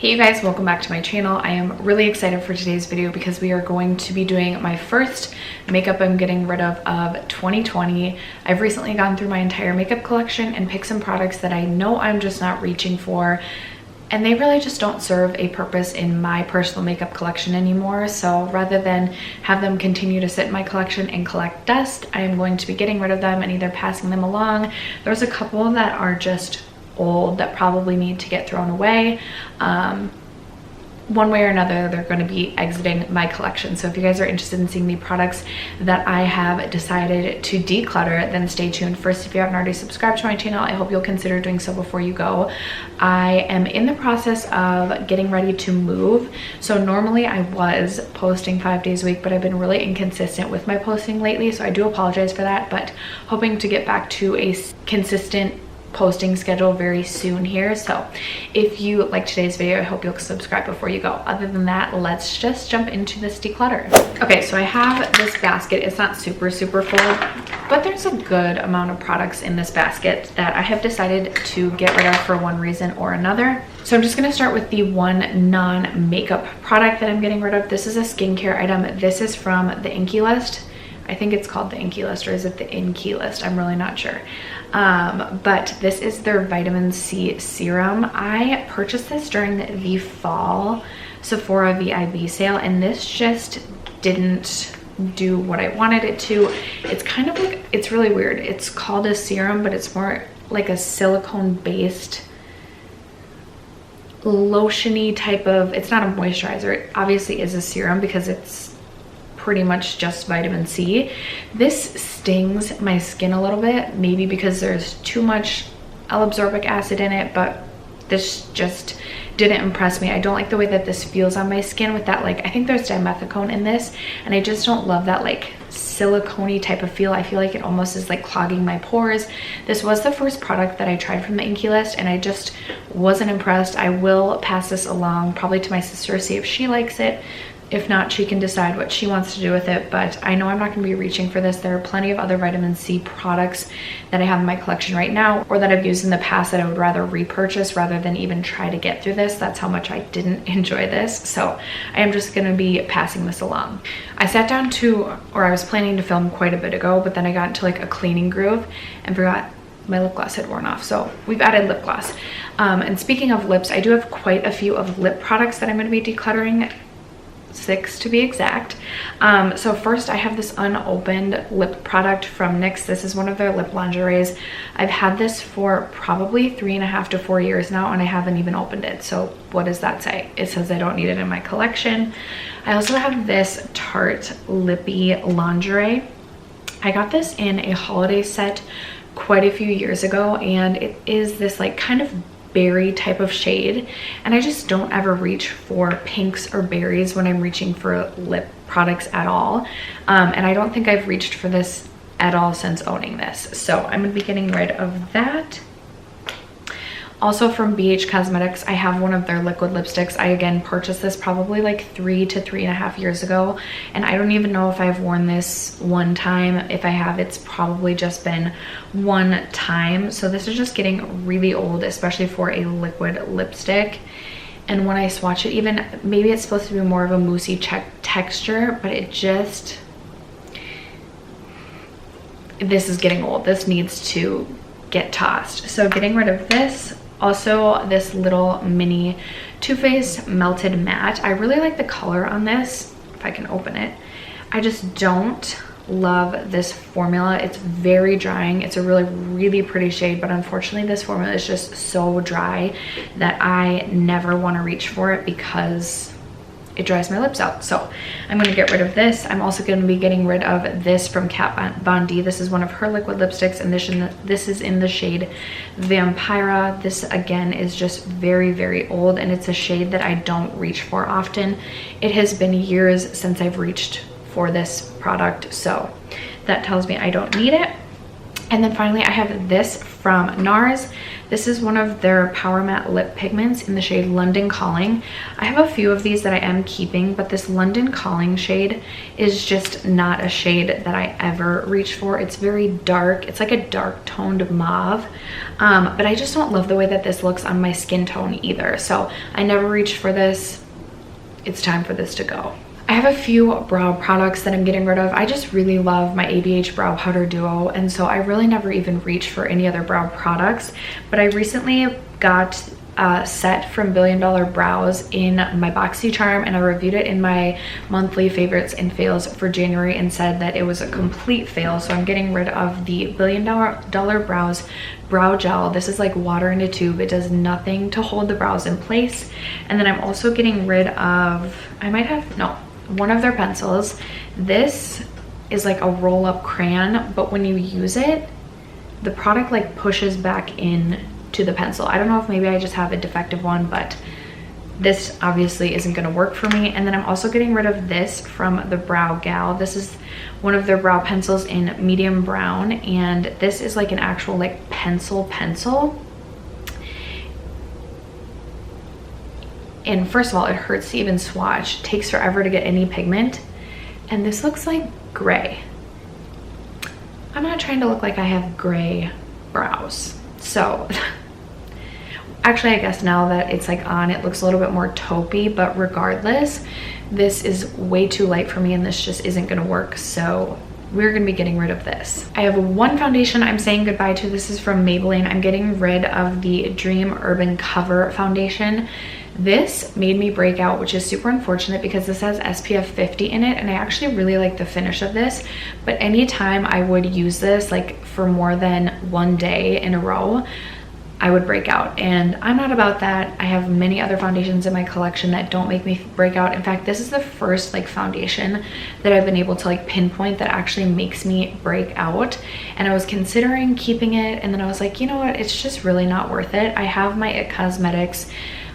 Hey you guys, welcome back to my channel. I am really excited for today's video because we are going to be doing my first makeup I'm getting rid of 2020. I've recently gone through my entire makeup collection and picked some products that I know I'm just not reaching for, and they really just don't serve a purpose in my personal makeup collection anymore. So rather than have them continue to sit in my collection and collect dust, I am going to be getting rid of them and either passing them along. There's a couple that are just old that probably need to get thrown away. One way or another, they're going to be exiting my collection. So if you guys are interested in seeing the products that I have decided to declutter, then stay tuned. First, if you haven't already subscribed to my channel, I hope you'll consider doing so before you go. I am in the process of getting ready to move. So normally I was posting 5 days a week, but I've been really inconsistent with my posting lately. So I do apologize for that, but hoping to get back to a consistent posting schedule very soon here. So if you like today's video, I hope you'll subscribe before you go. Other than that, let's just jump into this declutter. Okay, so I have this basket. It's not super full, but there's a good amount of products in this basket that I have decided to get rid of for one reason or another. So I'm just going to start with the one non-makeup product that I'm getting rid of. This is a skincare item. This is from the Inky List. I think it's called the Inky List, or is it the Inky List? I'm really not sure. But this is their vitamin C serum. I purchased this during the fall Sephora VIB sale, and this just didn't do what I wanted it to. It's kind of like, it's really weird. It's called a serum, but it's more like a silicone based lotiony type of, it's not a moisturizer. It obviously is a serum because it's pretty much just vitamin C. This stings my skin a little bit, maybe because there's too much L-ascorbic acid in it, but this just didn't impress me. I don't like the way that this feels on my skin with that, like, I think there's dimethicone in this, and I just don't love that like silicone-y type of feel. I feel like it almost is like clogging my pores. This was the first product that I tried from the Inky List, and I just wasn't impressed. I will pass this along probably to my sister, see if she likes it. If not, she can decide what she wants to do with it, but I know I'm not going to be reaching for this. There are plenty of other vitamin C products that I have in my collection right now, or that I've used in the past, that I would rather repurchase rather than even try to get through this. That's how much I didn't enjoy this. So I am just going to be passing this along. I sat down to, or I was planning to film quite a bit ago, but then I got into like a cleaning groove and forgot my lip gloss had worn off. So we've added lip gloss. And speaking of lips, I do have quite a few of lip products that I'm going to be decluttering. 6 to be exact. So first I have this unopened lip product from NYX. This is one of their lip lingeries. I've had this for probably 3.5 to 4 years now, and I haven't even opened it. So what does that say? It says I don't need it in my collection. I also have this Tarte Lippy lingerie. I got this in a holiday set quite a few years ago, and it is this like kind of berry type of shade, and I just don't ever reach for pinks or berries when I'm reaching for lip products at all, and I don't think I've reached for this at all since owning this. So I'm gonna be getting rid of that. Also from BH Cosmetics, I have one of their liquid lipsticks. I again purchased this probably like 3 to 3.5 years ago, and I don't even know if I've worn this one time. If I have, it's probably just been one time. So this is just getting really old, especially for a liquid lipstick. And when I swatch it, even maybe it's supposed to be more of a moussey texture, but it just, this is getting old. This needs to get tossed. So getting rid of this. Also, this little mini Too Faced Melted Matte. I really like the color on this, if I can open it. I just don't love this formula. It's very drying. It's a really pretty shade, but unfortunately this formula is just so dry that I never want to reach for it because it dries my lips out. So I'm going to get rid of this. I'm also going to be getting rid of this from Kat Von D. This is one of her liquid lipsticks, and this is in the shade Vampira. This again is just very old, and it's a shade that I don't reach for often. It has been years since I've reached for this product, so that tells me I don't need it. And then finally I have this from NARS. This is one of their Power Matte lip pigments in the shade London Calling. I have a few of these that I am keeping, but this London Calling shade is just not a shade that I ever reach for. It's very dark. It's like a dark toned mauve, but I just don't love the way that this looks on my skin tone either. So I never reached for this. It's time for this to go. I have a few brow products that I'm getting rid of. I just really love my ABH Brow Powder Duo, and so I really never even reached for any other brow products. But I recently got a set from Billion Dollar Brows in my BoxyCharm, and I reviewed it in my monthly favorites and fails for January and said that it was a complete fail. So I'm getting rid of the Billion Dollar Brows brow gel. This is like water in a tube. It does nothing to hold the brows in place. And then I'm also getting rid of, one of their pencils. This is like a roll-up crayon, but when you use it, the product like pushes back in to the pencil. I don't know if maybe I just have a defective one, but this obviously isn't going to work for me. And then I'm also getting rid of this from the Brow Gal. This is one of their brow pencils in medium brown, and this is like an actual like pencil. And first of all, it hurts to even swatch. It takes forever to get any pigment. And this looks like gray. I'm not trying to look like I have gray brows. So actually, I guess now that it's like on, it looks a little bit more taupey, but regardless, this is way too light for me and this just isn't gonna work. So we're gonna be getting rid of this. I have one foundation I'm saying goodbye to. This is from Maybelline. I'm getting rid of the Dream Urban Cover foundation. This made me break out, which is super unfortunate because this has SPF 50 in it, and I actually really like the finish of this. But anytime I would use this like for more than one day in a row, I would break out, and I'm not about that. I have many other foundations in my collection that don't make me break out. In fact, this is the first like foundation that I've been able to like pinpoint that actually makes me break out. And I was considering keeping it, and then I was like, you know what, it's just really not worth it. I have my IT Cosmetics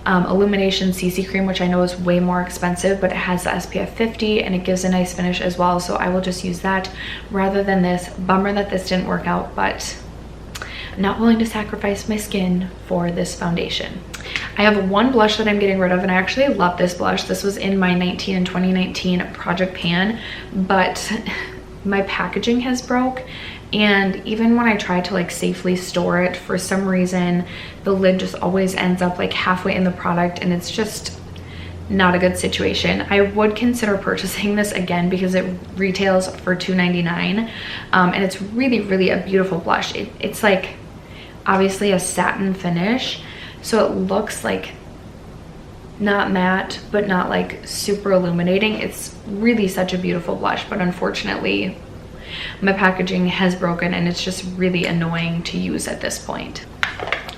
Illumination CC cream, which I know is way more expensive, but it has the SPF 50 and it gives a nice finish as well. So I will just use that rather than this. Bummer that this didn't work out, but I'm not willing to sacrifice my skin for this foundation. I have one blush that I'm getting rid of, and I actually love this blush. This was in my 19 and 2019 Project Pan, but my packaging has broke. And even when I try to like safely store it, for some reason, the lid just always ends up like halfway in the product, and it's just not a good situation. I would consider purchasing this again because it retails for $2.99, and it's really a beautiful blush. It's like obviously a satin finish, so it looks like not matte but not like super illuminating. It's really such a beautiful blush, but unfortunately my packaging has broken and it's just really annoying to use at this point.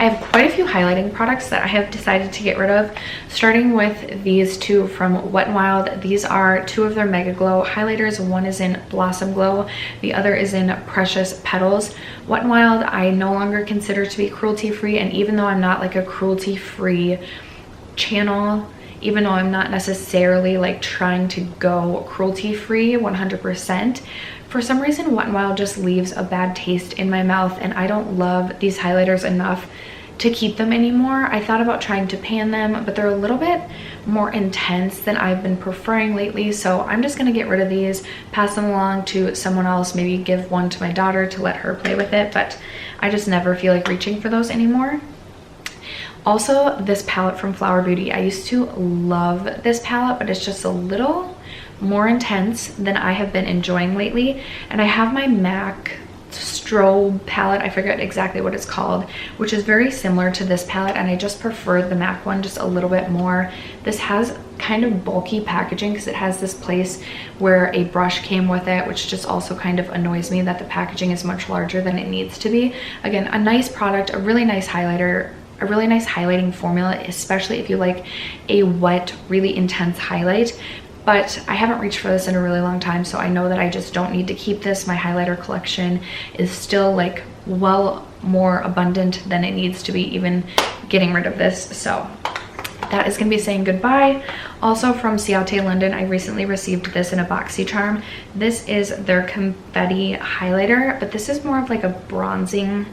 I have quite a few highlighting products that I have decided to get rid of, starting with these two from Wet n Wild. These are two of their Mega Glow highlighters. One is in Blossom Glow, the other is in Precious Petals. Wet n Wild I no longer consider to be cruelty-free, and even though I'm not like a cruelty-free channel, even though I'm not necessarily like trying to go cruelty-free 100%, for some reason Wet n Wild just leaves a bad taste in my mouth, and I don't love these highlighters enough to keep them anymore. I thought about trying to pan them, but they're a little bit more intense than I've been preferring lately, so I'm just gonna get rid of these, pass them along to someone else, maybe give one to my daughter to let her play with it, but I just never feel like reaching for those anymore. Also, this palette from Flower Beauty. I used to love this palette, but it's just a little more intense than I have been enjoying lately. And I have my MAC Strobe palette, I forget exactly what it's called, which is very similar to this palette, and I just prefer the MAC one just a little bit more. This has kind of bulky packaging because it has this place where a brush came with it, which just also kind of annoys me that the packaging is much larger than it needs to be. Again, a nice product, a really nice highlighter, a really nice highlighting formula, especially if you like a wet, really intense highlight. But I haven't reached for this in a really long time, so I know that I just don't need to keep this. My highlighter collection is still like well more abundant than it needs to be, even getting rid of this. So that is gonna be saying goodbye. Also from Ciate London, I recently received this in a BoxyCharm. This is their Confetti highlighter, but this is more of like a bronzing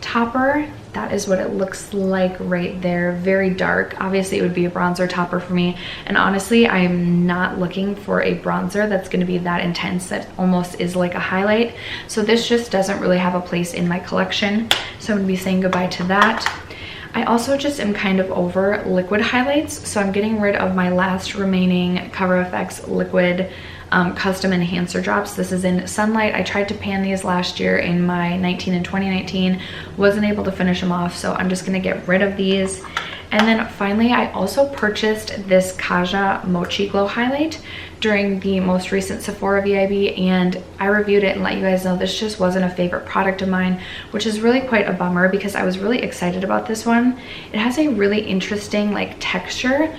topper. That is what it looks like right there. Very dark. Obviously it would be a bronzer topper for me, and honestly I am not looking for a bronzer that's going to be that intense that almost is like a highlight, so this just doesn't really have a place in my collection, so I'm going to be saying goodbye to that. I also just am kind of over liquid highlights, so I'm getting rid of my last remaining Cover FX liquid custom enhancer drops. This is in Sunlight. I tried to pan these last year in my 19 and 2019, wasn't able to finish them off, so I'm just gonna get rid of these. And then finally, I also purchased this Kaja Mochi Glow highlight during the most recent Sephora VIB, and I reviewed it and let you guys know this just wasn't a favorite product of mine, which is really quite a bummer because I was really excited about this one. It has a really interesting like texture,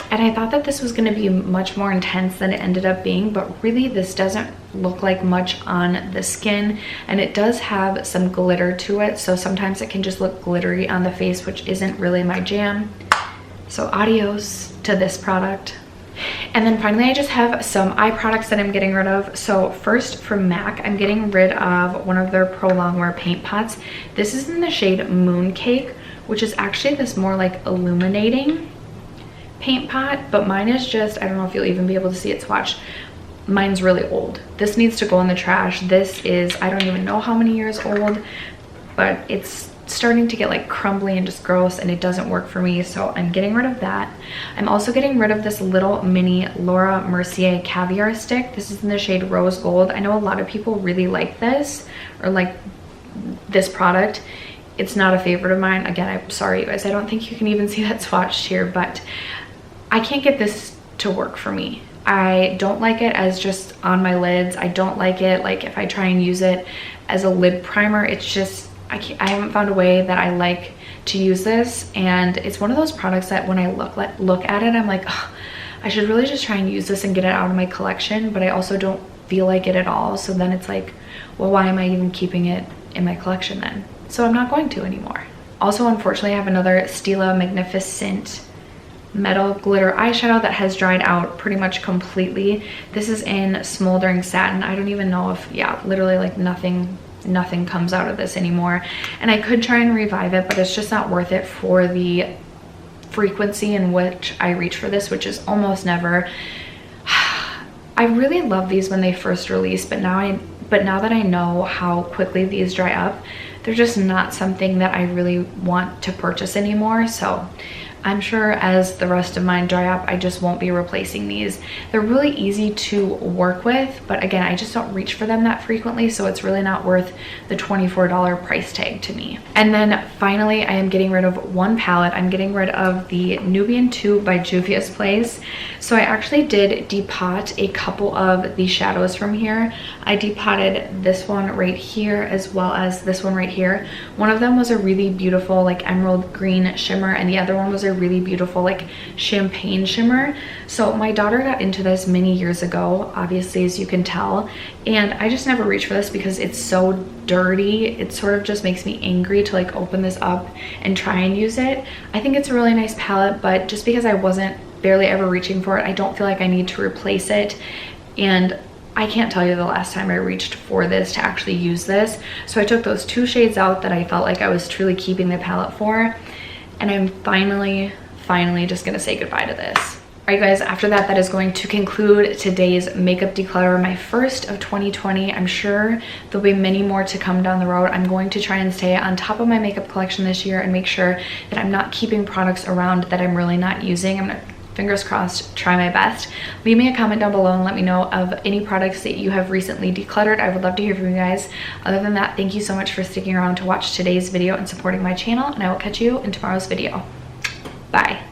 and I thought that this was going to be much more intense than it ended up being, but really this doesn't look like much on the skin, and it does have some glitter to it, so sometimes it can just look glittery on the face, which isn't really my jam. So adios to this product. And then finally, I just have some eye products that I'm getting rid of. So first, from MAC, I'm getting rid of one of their Pro Longwear paint pots. This is in the shade Mooncake, which is actually this more like illuminating paint pot, but mine is just, I don't know if you'll even be able to see it swatch. Mine's really old. This needs to go in the trash. This is, I don't even know how many years old, but it's starting to get like crumbly and just gross, and it doesn't work for me, so I'm getting rid of that. I'm also getting rid of this little mini Laura Mercier caviar stick. This is in the shade Rose Gold. I know a lot of people really like this, or like this product. It's not a favorite of mine. Again, I'm sorry you guys, I don't think you can even see that swatched here, but I can't get this to work for me. I don't like it as just on my lids. I don't like it like if I try and use it as a lid primer. It's just, I haven't found a way that I like to use this, and it's one of those products that when I look at it, I'm like, oh, I should really just try and use this and get it out of my collection, but I also don't feel like it at all. So then it's like, well, why am I even keeping it in my collection then? So I'm not going to anymore. Also, unfortunately, I have another Stila Magnificent metal glitter eyeshadow that has dried out pretty much completely. This is in Smoldering Satin. I don't even know if, yeah, literally like nothing comes out of this anymore, and I could try and revive it, but it's just not worth it for the frequency in which I reach for this, which is almost never. I really love these when they first released, but now that I know how quickly these dry up, they're just not something that I really want to purchase anymore. So I'm sure as the rest of mine dry up, I just won't be replacing these. They're really easy to work with, but again, I just don't reach for them that frequently, so it's really not worth the $24 price tag to me. And then finally, I am getting rid of one palette. I'm getting rid of the Nubian 2 by Juvia's Place. So I actually did depot a couple of the shadows from here. I depotted this one right here as well as this one right here. One of them was a really beautiful like emerald green shimmer, and the other one was a really beautiful like champagne shimmer. So my daughter got into this many years ago, obviously, as you can tell, and I just never reach for this because it's so dirty. It sort of just makes me angry to like open this up and try and use it. I think it's a really nice palette, but just because I wasn't barely ever reaching for it, I don't feel like I need to replace it, and I can't tell you the last time I reached for this to actually use this. So I took those two shades out that I felt like I was truly keeping the palette for, and I'm finally just gonna say goodbye to this. All right, guys, after that, that is going to conclude today's makeup declutter, my first of 2020. I'm sure there'll be many more to come down the road. I'm going to try and stay on top of my makeup collection this year and make sure that I'm not keeping products around that I'm really not using. I'm gonna, fingers crossed, try my best. Leave me a comment down below and let me know of any products that you have recently decluttered. I would love to hear from you guys. Other than that, thank you so much for sticking around to watch today's video and supporting my channel, and I will catch you in tomorrow's video. Bye.